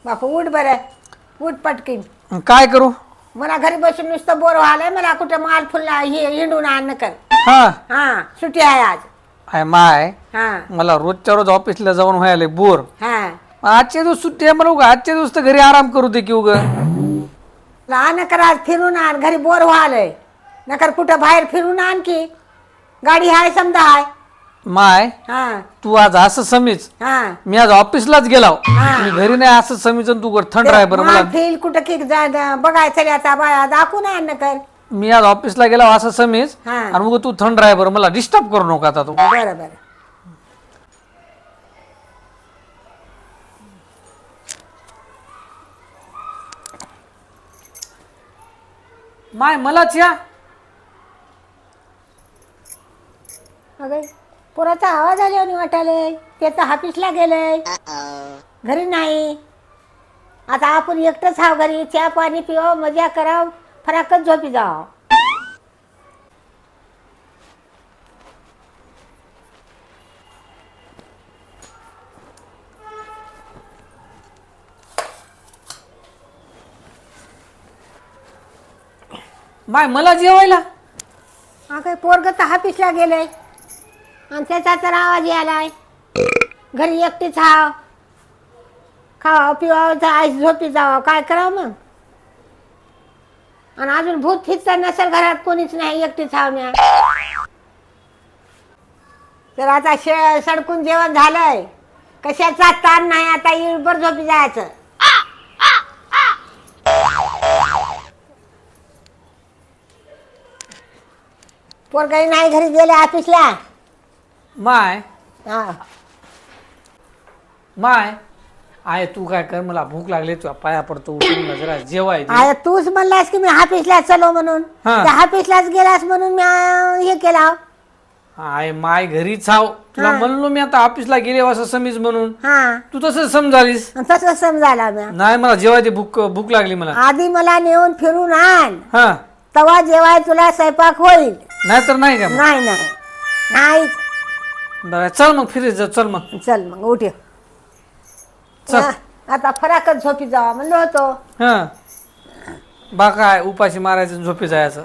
बापू उठ बरं, उठ पटकीन. काय करू? मला घरी बसून नुसतं बोर व्हायलंय. मला कुठं माल फुलला हिंडून आण कर. हा हा सुट्टी आहे आज. आहे माय, हा मला रोजच्या रोज ऑफिसला जाऊन व्हायला बोर. हा आजचे दिवस सुट्टी आहे मला, आजचे दिवस तर घरी आराम करू दे की उग. आण कर आज, फिरून आण. घरी बोर व्हायलंय. नकर कुठं बाहेर फिरून आण की. गाडी हाय समजा हाय. माय हा तू आज असं समीच, हा मी आज ऑफिसलाच गेलाव, हा. मी घरी नाही असं समीच आणि तू थंड राह बरं मला. फील कुठं की बघायचं आता बाया दाखवून आण कर. मी आज ऑफिसला गेलाव असं समीच, हा. आणि मग तू थंड राह बरं, मला डिस्टर्ब करू नका आता तू. बरं बरं. माय मलाच या. अगं पोराचा आवाज आल्याने वाटायलंय. त्याचं ऑफिसला गेलंय, घरी नाही. आता आपण एकटंच हाव घरी. चहा पाणी पिवावं, मजा करावं, फराकच झोपी जावं. माय मला जेवायला. अगं पोरगं तर ऑफिसला गेलंय आणि त्याचा तर आवाज यायलाय. घरी एकटीच हाव. खावा पिवावं, आईस झोपी जावं, काय करावं मग. आणि अजून भूत फिरता नसेल घरात, कोणीच नाही, एकटीच हाव म्या. तर आता सडकून जेवण झालंय, कशाचा ताण नाही. आता इळभर झोपी जायचं. पोरगाई नाही घरी गेले ऑफिसला. माय हा माय आहे, तू काय कर, मला भूक लागली, तुझ्या पाया पडतो, उठून ना जरा जेवाय दे. अरे तूच म्हणलास की मी ऑफिसला चलो म्हणून. हा. त्या ऑफिसलाच गेलास म्हणून मी हे केला. आहे माय घरीच हाव, तुला म्हणलो मी आता ऑफिसला गेले असं समीज म्हणून, हा तू तसं समजालीस. तसं समजायला मी. नाही मला जेवाय दे, भूक भूक लागली मला. आधी मला नेऊन फिरून आण, हा तवा जेवाय तुला स्वयंपाक होईल. नाहीतर नाही का मग? नाही नाही नाही. बरं चल मग फिरे जा, चल मग चल मग उठ. चल. आता फराकच झोपी जावा म्हणलो होतो. हा बा काय उपाशी मारायचं, झोपी जायचं.